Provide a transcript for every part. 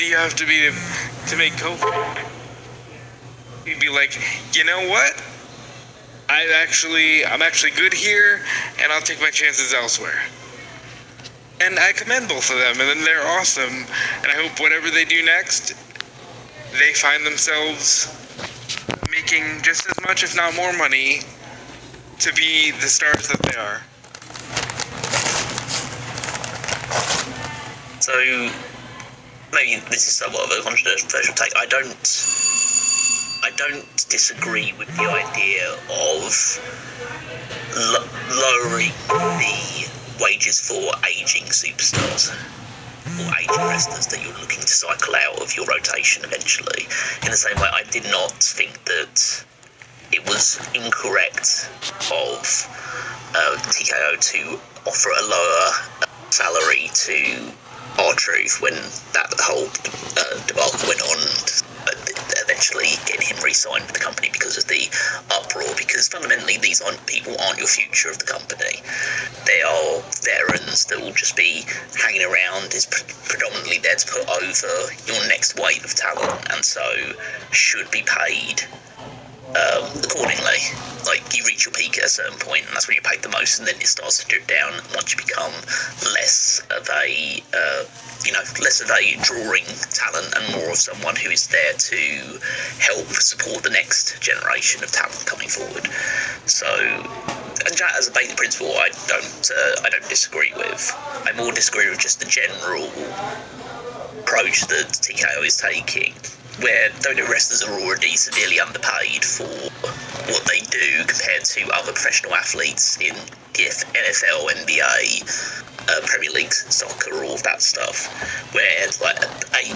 do you have to be to make Kofi? He'd be like, you know what? I'm actually good here, and I'll take my chances elsewhere. And I commend both of them, and then they're awesome. And I hope whatever they do next, they find themselves making just as much, if not more money, to be the stars that they are. So, maybe this is somewhat of a controversial take. I don't disagree with the idea of lowering the wages for aging superstars or aging wrestlers that you're looking to cycle out of your rotation eventually. In the same way, I did not think that it was incorrect of TKO to offer a lower salary to R-Truth when that whole debacle went on, eventually getting him re-signed with the company because of the uproar, because fundamentally these people aren't your future of the company. They are veterans that will just be hanging around, is predominantly there to put over your next wave of talent, and so should be paid accordingly. Like, you reach your peak at a certain point, and that's when you're paid the most, and then it starts to drip down once you become less of a drawing talent and more of someone who is there to help support the next generation of talent coming forward. So, and as a basic principle, I don't disagree with. I more disagree with just the general approach that TKO is taking, where WWE wrestlers are already severely underpaid for what they do compared to other professional athletes in the NFL, NBA, Premier League soccer, all of that stuff, where like a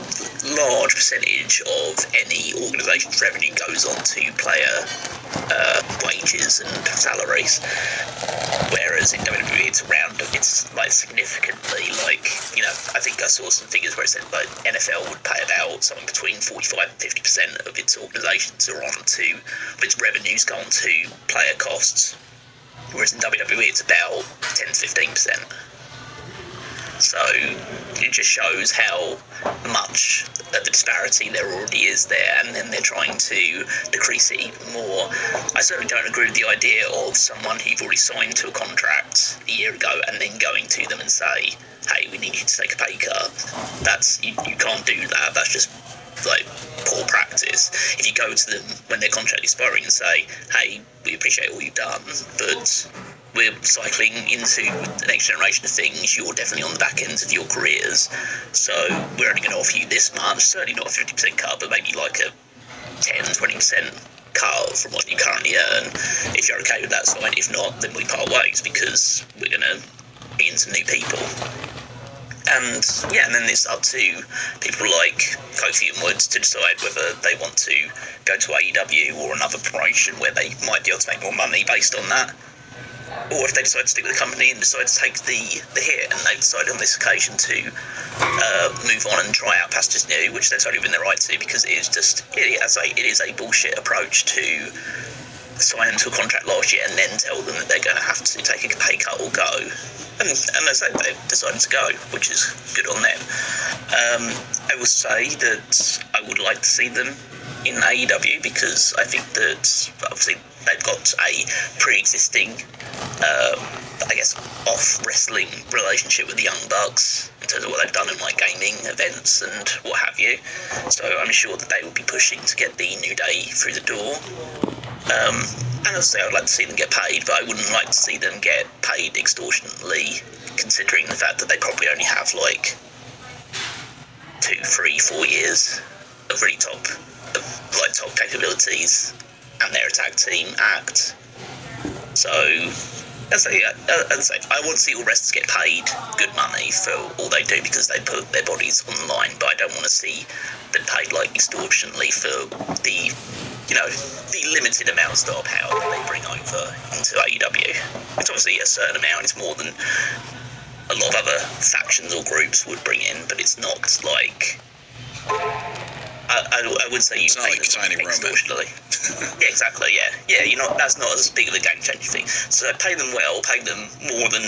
large percentage of any organisation's revenue goes on to player wages and salaries, whereas in WWE it's like significantly, like, you know, I think I saw some figures where it said like NFL would pay about something between 45 and 50% of its organisations are on to, of its revenues go on to player costs, whereas in WWE it's about 10 to 15%. So it just shows how much of the disparity there already is there, and then they're trying to decrease it even more. I certainly don't agree with the idea of someone who you've already signed to a contract a year ago and then going to them and say, hey, we need you to take a pay cut. That's you can't do that. That's just like poor practice. If you go to them when their contract is expiring and say, hey, we appreciate all you've done, but we're cycling into the next generation of things, you're definitely on the back ends of your careers, so we're only going to offer you this much, certainly not a 50% cut, but maybe like a 10-20% cut from what you currently earn. If you're okay with that, it's fine. If not, then we part ways, because we're going to bring in some new people. And yeah, and then it's up to people like Kofi and Woods to decide whether they want to go to AEW or another promotion where they might be able to make more money based on that, or if they decide to stick with the company and decide to take the hit, and they've decided on this occasion to move on and try out Pastures New, which they're totally within their right to, because it is a bullshit approach to sign them to a contract last year and then tell them that they're going to have to take a pay cut or go. And as I say, they've decided to go, which is good on them. I will say that I would like to see them in AEW, because I think that obviously they've got a pre-existing, off-wrestling relationship with the Young Bucks in terms of what they've done in like gaming events and what have you. So I'm sure that they will be pushing to get the New Day through the door. And as I say, I'd like to see them get paid, but I wouldn't like to see them get paid extortionately, considering the fact that they probably only have like 2, 3, 4 years of really top capabilities, and they're a tag team act. So, as I say, I want to see all wrestlers get paid good money for all they do, because they put their bodies on the line, but I don't want to see them paid like extortionately for the limited amount of star power that they bring over into AEW. It's obviously a certain amount, it's more than a lot of other factions or groups would bring in, but it's not like... I I would say you It's not pay like signing Roman. extortionately. Yeah, exactly. Yeah. That's not as big of a game changing thing. So pay them well, pay them more than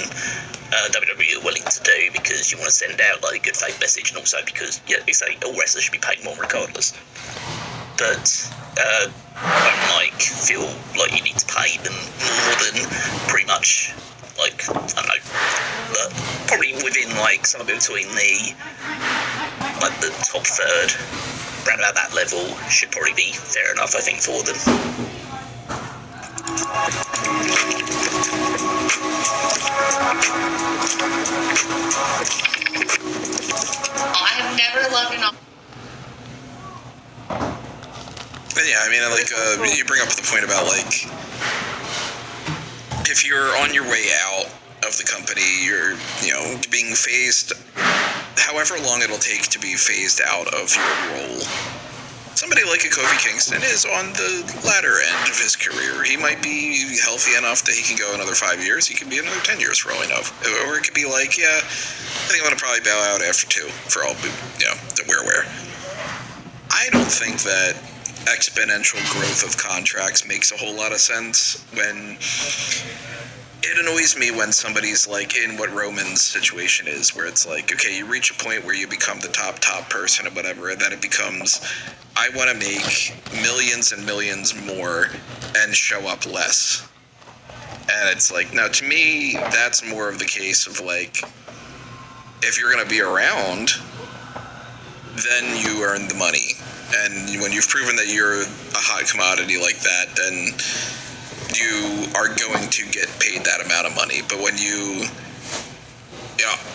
WWE are willing to do, because you want to send out like a good faith message, and also because you say all wrestlers should be paid more regardless. But don't feel like you need to pay them more than pretty much, like, I don't know, probably within like somewhere between the top third, around about that level, should probably be fair enough, I think, for them. I've never loved an. Yeah, I mean, like, you bring up the point about, like, if you're on your way out of the company, you're, being phased, however long it'll take to be phased out of your role. Somebody like a Kofi Kingston is on the latter end of his career. He might be healthy enough that he can go another 5 years. He can be another 10 years for all I know. Or it could be like, yeah, I think I'm going to probably bow out after 2 for all, that we're aware. I don't think that exponential growth of contracts makes a whole lot of sense. When it annoys me when somebody's like in what Roman's situation is, where it's like, okay, you reach a point where you become the top person or whatever, and then it becomes, I want to make millions and millions more and show up less. And it's like, now to me, that's more of the case of like, if you're going to be around, then you earn the money. And when you've proven that you're a hot commodity like that, then you are going to get paid that amount of money. But when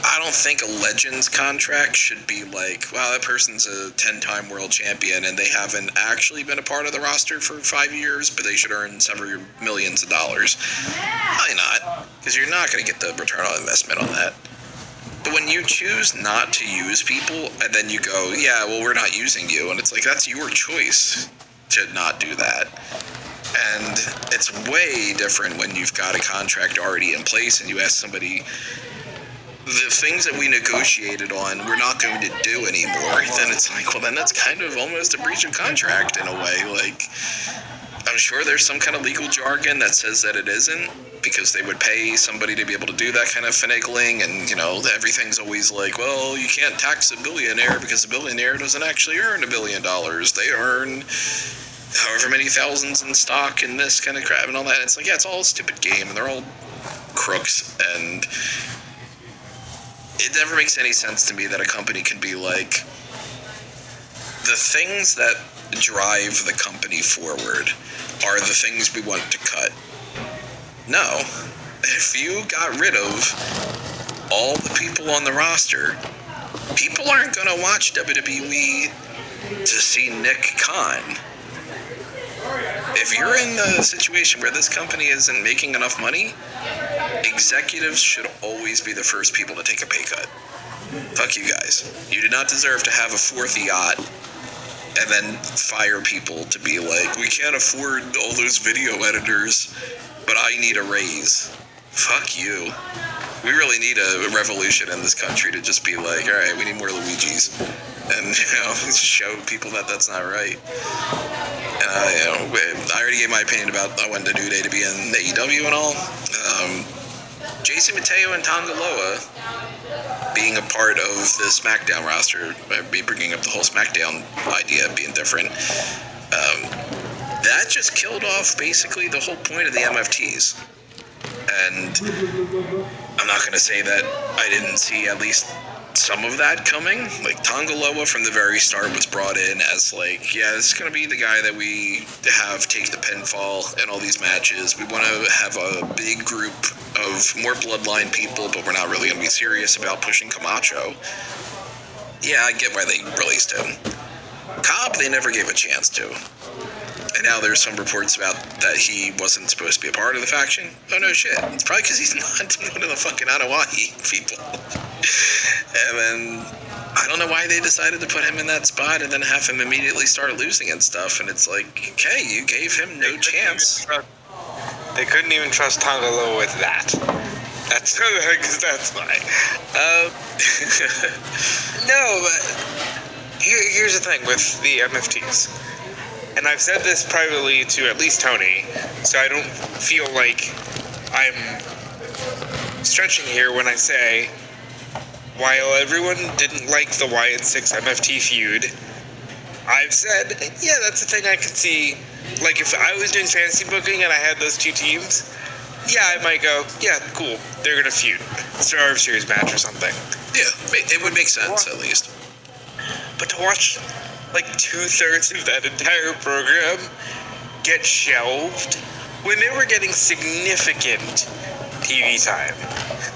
I don't think a Legends contract should be like, wow, that person's a 10-time world champion and they haven't actually been a part of the roster for 5 years, but they should earn several millions of dollars. Probably not, because you're not going to get the return on investment on that. But when you choose not to use people, and then you go, yeah, well, we're not using you, and it's like, that's your choice to not do that. And it's way different when you've got a contract already in place and you ask somebody, the things that we negotiated on, we're not going to do anymore. Then it's like, well, then that's kind of almost a breach of contract in a way. Like, I'm sure there's some kind of legal jargon that says that it isn't, because they would pay somebody to be able to do that kind of finagling, and, everything's always like, well, you can't tax a billionaire because a billionaire doesn't actually earn $1 billion. They earn however many thousands in stock and this kind of crap and all that. And it's like, yeah, it's all a stupid game, and they're all crooks, and it never makes any sense to me that a company can be like, the things that drive the company forward are the things we want to cut. No. If you got rid of all the people on the roster, people aren't going to watch WWE to see Nick Khan. If you're in the situation where this company isn't making enough money, executives should always be the first people to take a pay cut. Fuck you guys. You do not deserve to have a 4th yacht and then fire people to be like, we can't afford all those video editors, but I need a raise. Fuck you. We really need a revolution in this country to just be like, all right, we need more Luigis. And, show people that that's not right. I already gave my opinion about I wanted New Day to be in AEW and all. Jason Mateo and Tonga Loa being a part of the SmackDown roster, be bringing up the whole SmackDown idea of being different, that just killed off basically the whole point of the MFTs. And I'm not going to say that I didn't see at least some of that coming. Like, Tonga Loa from the very start was brought in as like, yeah, this is going to be the guy that we have take the pinfall in all these matches. We want to have a big group of more bloodline people, but we're not really going to be serious about pushing Camacho. Yeah, I get why they released him. Cobb, they never gave a chance to. And now there's some reports about that he wasn't supposed to be a part of the faction. Oh, no shit. It's probably because he's not one of the fucking Anoa'i people. And then, I don't know why they decided to put him in that spot and then have him immediately start losing and stuff. And it's like, okay, you gave him no chance. They couldn't even trust Tonga Loa with that. That's because that's why. No, but here's the thing with the MFTs, and I've said this privately to at least Tony, so I don't feel like I'm stretching here when I say, while everyone didn't like the Wyatt 6 MFT feud, I've said, yeah, that's a thing I could see. Like, if I was doing fantasy booking and I had those two teams, yeah, I might go, yeah, cool, they're gonna feud. Survivor Series match or something. Yeah, it would make sense, at least. But to watch, like, 2/3 of that entire program get shelved when they were getting significant TV time.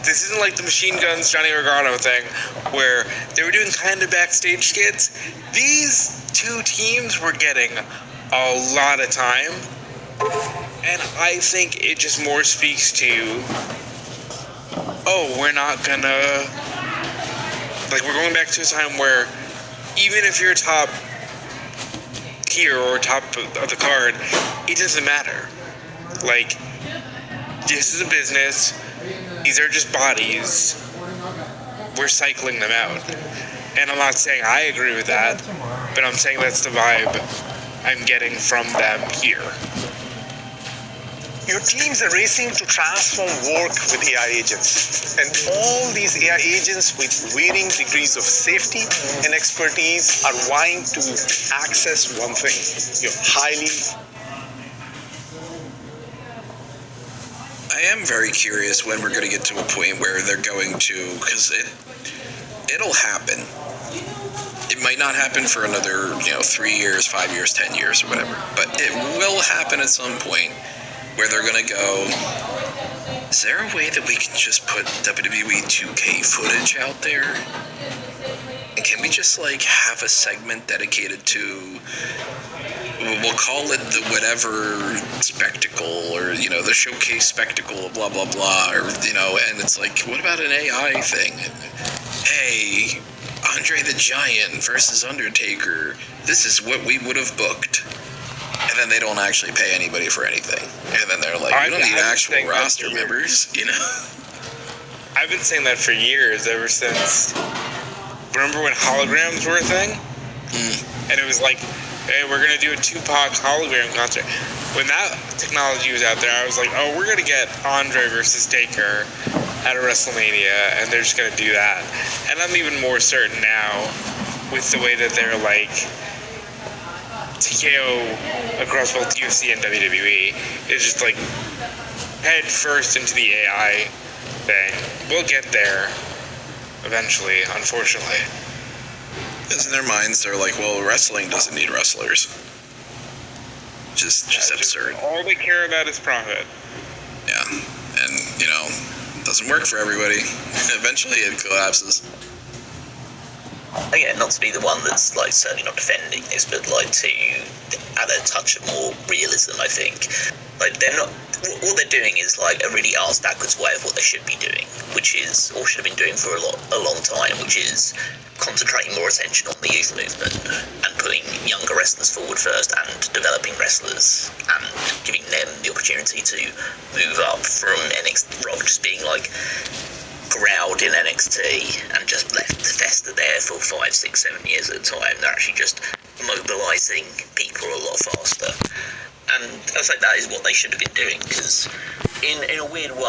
This isn't like the Machine Guns Johnny Gargano thing where they were doing kind of backstage skits. These two teams were getting a lot of time, and I think it just more speaks to, oh, we're not gonna, like, we're going back to a time where even if you're top tier or top of the card, it doesn't matter. Like, this is a business. These are just bodies. We're cycling them out. And I'm not saying I agree with that, but I'm saying that's the vibe I'm getting from them here. Your teams are racing to transform work with AI agents. And all these AI agents with varying degrees of safety and expertise are vying to access one thing, your highly... I am very curious when we're going to get to a point where they're going to, because it'll happen. It might not happen for another, 3 years, 5 years, 10 years, or whatever, but it will happen at some point where they're going to go, is there a way that we can just put WWE 2K footage out there? And can we just, have a segment dedicated to, we'll call it the whatever spectacle, or, the showcase spectacle, blah, blah, blah, or, and it's like, what about an AI thing? Hey, Andre the Giant versus Undertaker, this is what we would have booked. And then they don't actually pay anybody for anything. And then they're like, we don't need actual roster members, I've been saying that for years, ever since, remember when holograms were a thing? And it was like, hey, we're going to do a Tupac hologram concert. When that technology was out there, I was like, oh, we're going to get Andre versus Taker at a WrestleMania, and they're just going to do that. And I'm even more certain now with the way that they're like TKO across both UFC and WWE is just like head first into the AI thing. We'll get there eventually, unfortunately. Because in their minds, they're like, well, wrestling doesn't need wrestlers. Just absurd. All they care about is profit. Yeah, and, it doesn't work for everybody. Eventually it collapses. Again, not to be the one that's certainly not defending this, but to add a touch of more realism, I think. They're not. What they're doing is a really arse backwards way of what they should be doing, which is, or should have been doing for a long time, which is concentrating more attention on the youth movement and putting younger wrestlers forward first and developing wrestlers and giving them the opportunity to move up from NXT, rather just being growled in NXT and just left to fester there for 5, 6, 7 years at a time. They're actually just mobilising people a lot faster. And I was like, that is what they should have been doing, because in a weird way,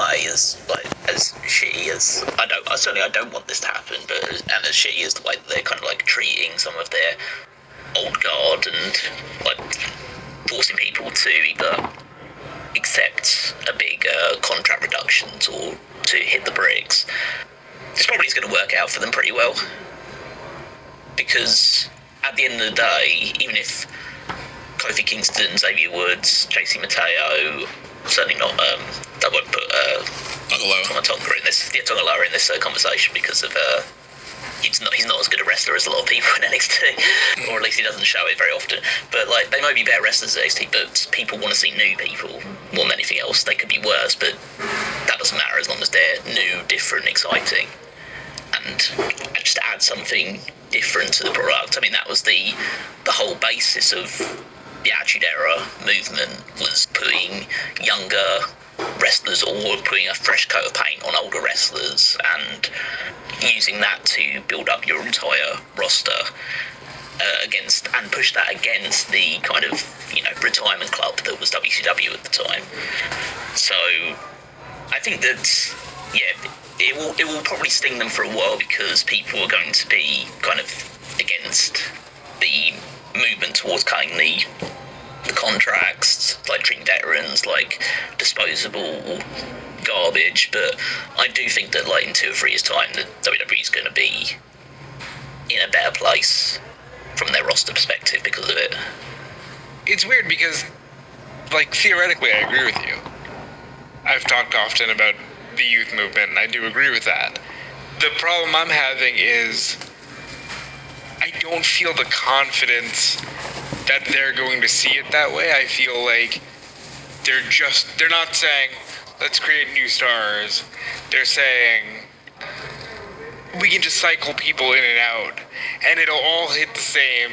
I don't want this to happen, but as shitty as the way that they're kind of treating some of their old guard and forcing people to either accept a big contract reductions or to hit the bricks, this probably is going to work out for them pretty well, because at the end of the day, even if Kofi Kingston, Xavier Woods, JC Mateo, certainly not, I won't put Tonga in this conversation because of he's not as good a wrestler as a lot of people in NXT, or at least he doesn't show it very often. But they might be better wrestlers at NXT, but people want to see new people more than anything else. They could be worse, but that doesn't matter as long as they're new, different, exciting, and just add something different to the product. I mean, that was the whole basis of the Attitude Era movement, was putting younger wrestlers or putting a fresh coat of paint on older wrestlers and using that to build up your entire roster. against and push that against the kind of retirement club that was WCW at the time. So I think that it will probably sting them for a while because people are going to be kind of against the movement towards cutting the contracts, like treating veterans like disposable garbage. But I do think that like in 2 or 3 years' time, the WWE is going to be in a better place from their roster perspective because of it. It's weird because, like, theoretically, I agree with you. I've talked often about the youth movement, and I do agree with that. The problem I'm having is I don't feel the confidence that they're going to see it that way. I feel like they're not saying, let's create new stars. They're saying, we can just cycle people in and out, and it'll all hit the same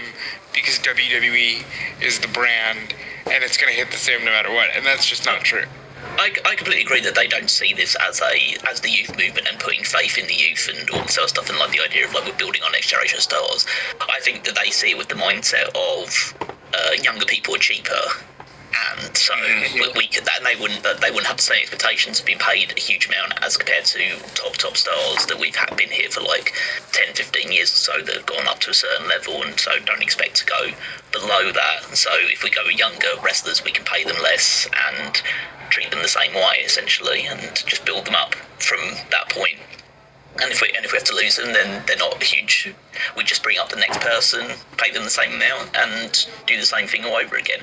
because WWE is the brand, and it's going to hit the same no matter what, and that's just not true. I completely agree that they don't see this as the youth movement and putting faith in the youth and all this other stuff, and like the idea of like we're building our next generation of stars. I think that they see it with the mindset of younger people are cheaper, and so we could, and they wouldn't have the same expectations of being paid a huge amount as compared to top stars that we've been here for like 10-15 years or so that have gone up to a certain level, and so don't expect to go below that. And so if we go with younger wrestlers, we can pay them less and treat them the same way essentially, and just build them up from that point. And if we have to lose them, then they're not huge. We just bring up the next person, pay them the same amount, and do the same thing all over again.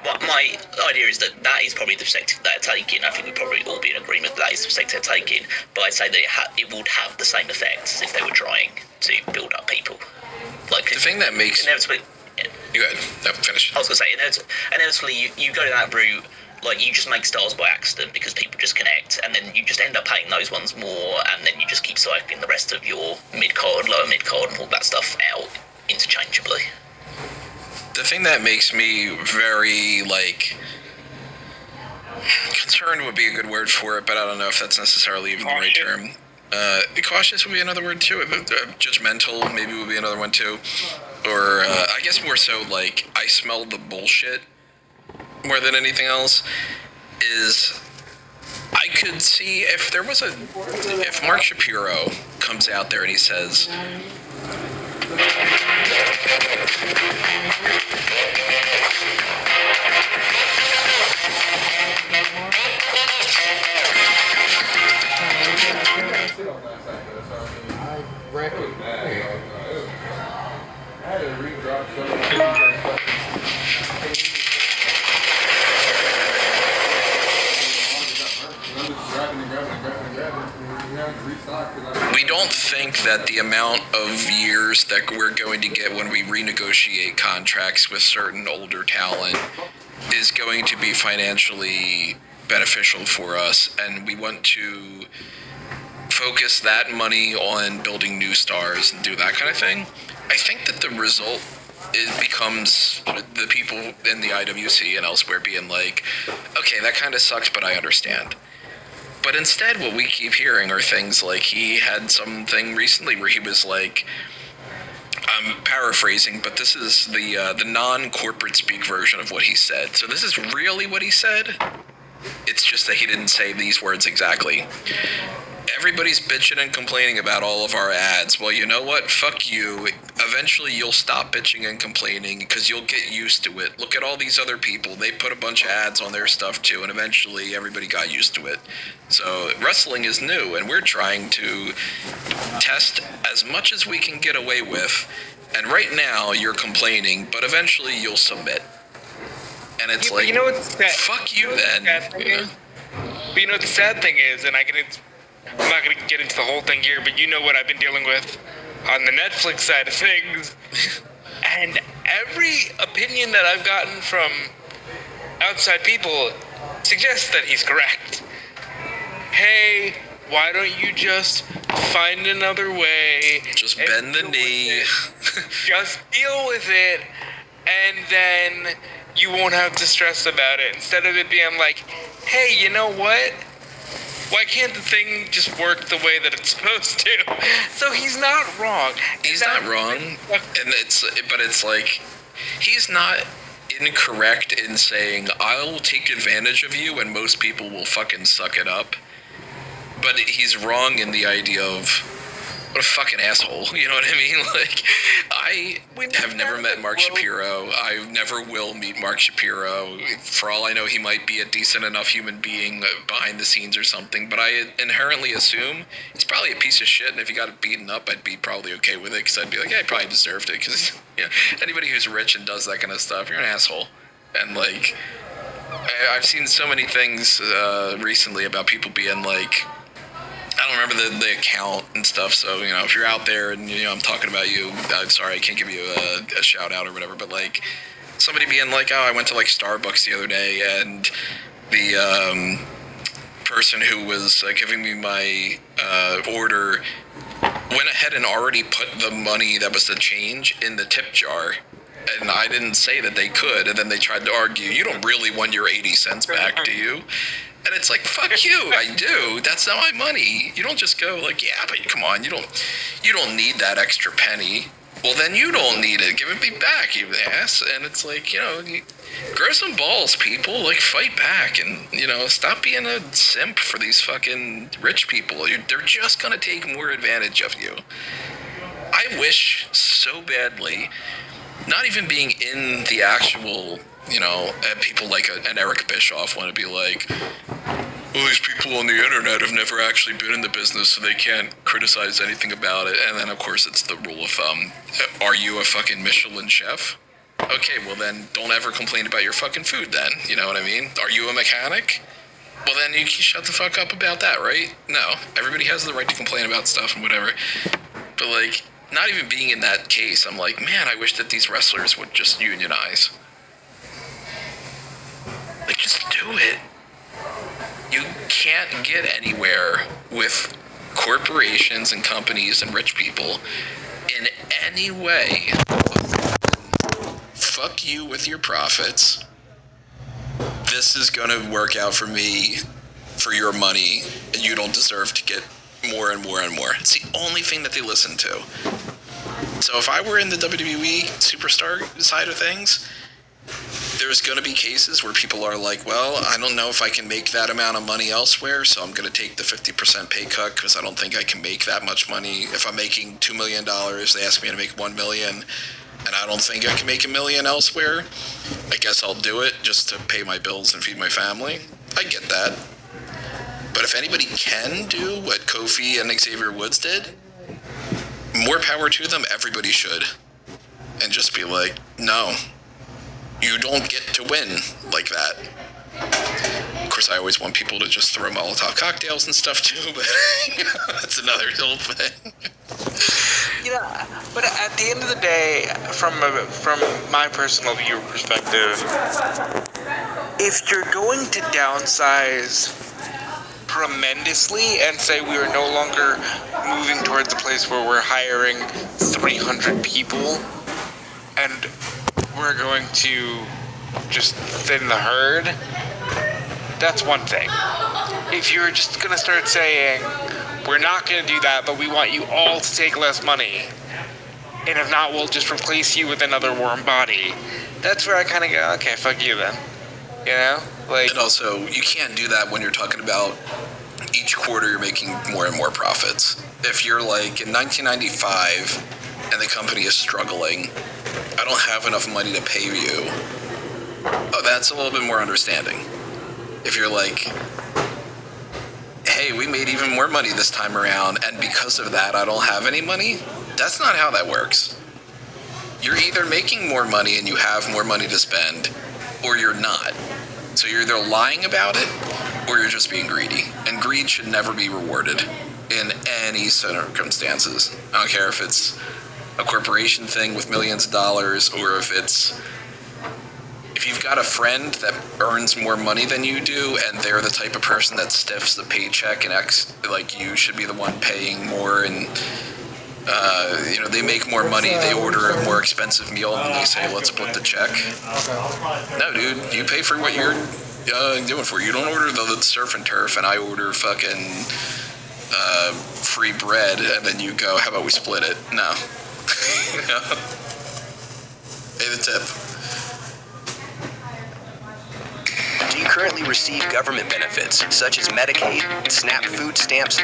But my idea is that is probably the perspective they're taking. I think we'd probably all be in agreement that is the perspective they're taking. But I'd say that it would have the same effects as if they were trying to build up people. Like the thing that makes inevitably. You go ahead. No, finish. I was going to say inevitably you go down that route. Like, you just make stars by accident because people just connect, and then you just end up paying those ones more, and then you just keep cycling the rest of your mid-card, lower mid-card, and all that stuff out interchangeably. The thing that makes me very, like, concerned would be a good word for it, but I don't know if that's necessarily even the right term. Cautious would be another word too. Judgmental maybe would be another one too. Or, I guess more so, like, I smell the bullshit more than anything else, is I could see if Mark Shapiro comes out there and he says, we don't think that the amount of years that we're going to get when we renegotiate contracts with certain older talent is going to be financially beneficial for us, and we want to focus that money on building new stars and do that kind of thing. I think that the result becomes the people in the IWC and elsewhere being like, okay, that kind of sucks, but I understand. But instead, what we keep hearing are things like he had something recently where he was like, I'm paraphrasing, but this is the non-corporate speak version of what he said. So this is really what he said. It's just that he didn't say these words exactly. Everybody's bitching and complaining about all of our ads. Well, you know what? Fuck you. Eventually you'll stop bitching and complaining because you'll get used to it. Look at all these other people. They put a bunch of ads on their stuff too, and eventually everybody got used to it. So wrestling is new, and we're trying to test as much as we can get away with. And right now you're complaining, but eventually you'll submit. And it's like, you know what's sad? Fuck you then. But you know what the sad thing is, and I'm not going to get into the whole thing here, but you know what I've been dealing with on the Netflix side of things. And every opinion that I've gotten from outside people suggests that he's correct. Hey, why don't you just find another way? Just bend the knee. Just deal with it, and then you won't have to stress about it. Instead of it being like, hey, you know what? Why can't the thing just work the way that it's supposed to? So he's not wrong. He's not wrong, and it's like, he's not incorrect in saying, I'll take advantage of you and most people will fucking suck it up. But he's wrong in the idea of, what a fucking asshole, you know what I mean? Like, I have never met Mark Shapiro. I never will meet Mark Shapiro. For all I know, he might be a decent enough human being behind the scenes or something, but I inherently assume he's probably a piece of shit, and if he got beaten up, I'd be probably okay with it, because I'd be like, yeah, he probably deserved it, because anybody who's rich and does that kind of stuff, you're an asshole. And, like, I've seen so many things recently about people being like, I don't remember the account and stuff, so, if you're out there and, I'm talking about you, I'm sorry, I can't give you a shout out or whatever, but, like, somebody being like, oh, I went to, like, Starbucks the other day, and the person who was giving me my order went ahead and already put the money that was the change in the tip jar. And I didn't say that they could, and then they tried to argue, you don't really want your 80 cents back, do you? And it's like, fuck you, I do. That's not my money. You don't just go like, yeah, but come on, you don't need that extra penny. Well, then you don't need it. Give it me back, you ass. And it's like, grow some balls, people. Like, fight back and, stop being a simp for these fucking rich people. They're just gonna take more advantage of you. I wish so badly, not even being in the actual, people like an Eric Bischoff want to be like, well, these people on the internet have never actually been in the business, so they can't criticize anything about it. And then, of course, it's the rule of thumb. Are you a fucking Michelin chef? Okay, well then, don't ever complain about your fucking food then. You know what I mean? Are you a mechanic? Well, then you can shut the fuck up about that, right? No. Everybody has the right to complain about stuff and whatever. But, like, not even being in that case, I'm like, man, I wish that these wrestlers would just unionize. Like, just do it. You can't get anywhere with corporations and companies and rich people in any way. Fuck you with your profits. This is going to work out for me, for your money, and you don't deserve to get more and more and more. It's the only thing that they listen to. So if I were in the WWE superstar side of things, there's going to be cases where people are like, well, I don't know if I can make that amount of money elsewhere, so I'm going to take the 50% pay cut because I don't think I can make that much money. If I'm making $2 million, they ask me to make $1 million, and I don't think I can make $1 million elsewhere. I guess I'll do it just to pay my bills and feed my family. I get that. But if anybody can do what Kofi and Xavier Woods did, more power to them, everybody should. And just be like, no, you don't get to win like that. Of course, I always want people to just throw Molotov cocktails and stuff too, but that's another whole thing. But at the end of the day, from my personal view perspective, if you're going to downsize tremendously and say we are no longer moving towards a place where we're hiring 300 people and we're going to just thin the herd, that's one thing. If you're just going to start saying, we're not going to do that, but we want you all to take less money, and if not, we'll just replace you with another warm body, that's where I kind of go, okay, fuck you then. Like, and also, you can't do that when you're talking about each quarter you're making more and more profits. If you're like in 1995 and the company is struggling, I don't have enough money to pay you. Oh, that's a little bit more understanding. If you're like, hey, we made even more money this time around, and because of that, I don't have any money, that's not how that works. You're either making more money and you have more money to spend, or you're not. So you're either lying about it, or you're just being greedy. And greed should never be rewarded in any circumstances. I don't care if it's a corporation thing with millions of dollars, or if you've got a friend that earns more money than you do, and they're the type of person that stiffs the paycheck and like you should be the one paying more, and they make more money, they order a more expensive meal, and they say, let's split the check. No, dude, you pay for what you're doing for you. You don't order the surf and turf, and I order fucking free bread, and then you go, how about we split it? No. Pay the tip. Do you currently receive government benefits such as Medicaid, SNAP food stamps,